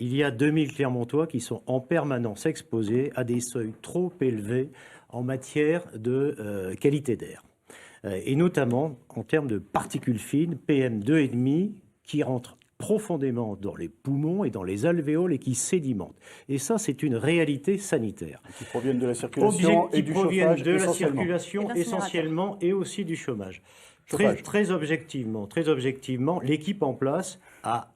Il y a 2000 Clermontois qui sont en permanence exposés à des seuils trop élevés en matière de qualité d'air. Et notamment en termes de particules fines, PM2,5, qui rentrent profondément dans les poumons et dans les alvéoles et qui sédimentent. Et ça, c'est une réalité sanitaire. Qui proviennent de la circulation et du chauffage de la circulation essentiellement et aussi du chômage. Très objectivement, l'équipe en place a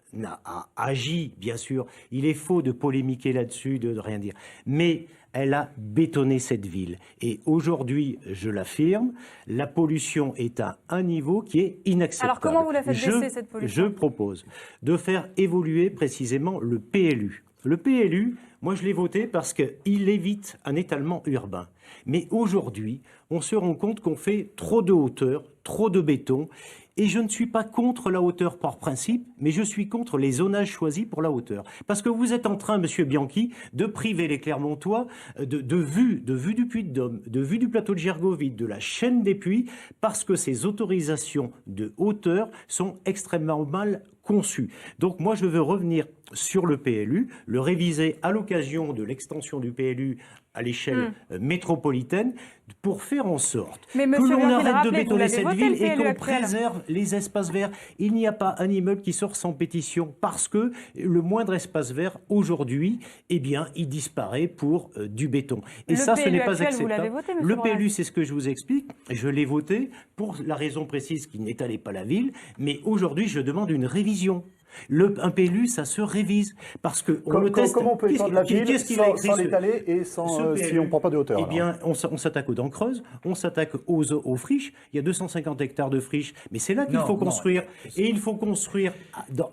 agi, bien sûr. Il est faux de polémiquer là-dessus, de rien dire. Mais elle a bétonné cette ville. Et aujourd'hui, je l'affirme, la pollution est à un niveau qui est inacceptable. Alors comment vous la faites baisser, cette pollution ? Je propose de faire évoluer précisément le PLU. Le PLU, moi je l'ai voté parce qu'il évite un étalement urbain. Mais aujourd'hui, on se rend compte qu'on fait trop de hauteur, trop de béton. Et je ne suis pas contre la hauteur par principe, mais je suis contre les zonages choisis pour la hauteur. Parce que vous êtes en train, Monsieur Bianchi, de priver les Clermontois de vue du Puy-de-Dôme, de vue du plateau de Gergovie, de la chaîne des Puys, parce que ces autorisations de hauteur sont extrêmement mal conçues. Donc moi, je veux revenir sur le PLU, le réviser à l'occasion de l'extension du PLU à l'échelle métropolitaine, pour faire en sorte que l'on arrête de bétonner cette ville et qu'on préserve les espaces verts. Il n'y a pas un immeuble qui sort sans pétition parce que le moindre espace vert, aujourd'hui, eh bien, il disparaît pour du béton. Et ça, ce n'est pas acceptable. Le PLU, c'est ce que je vous explique. Je l'ai voté pour la raison précise qu'il n'étalait pas la ville, mais aujourd'hui, je demande une révision. Un PLU, ça se révise parce que le teste. Comment on peut étendre la ville sans l'étaler et si on ne prend pas de hauteur? Eh bien, on s'attaque aux dents creuses, on s'attaque aux friches. Il y a 250 hectares de friches, mais c'est là qu'il faut construire. Et il faut construire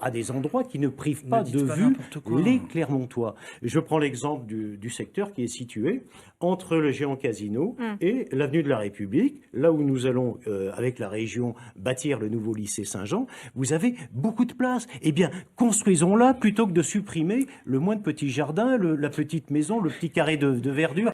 à des endroits qui ne privent pas de vue les Clermontois. Je prends l'exemple du secteur qui est situé entre le géant Casino et l'avenue de la République, là où nous allons, avec la région, bâtir le nouveau lycée Saint-Jean. Vous avez beaucoup de place. Eh bien, construisons-la plutôt que de supprimer le moins de petits jardins, la petite maison, le petit carré de verdure.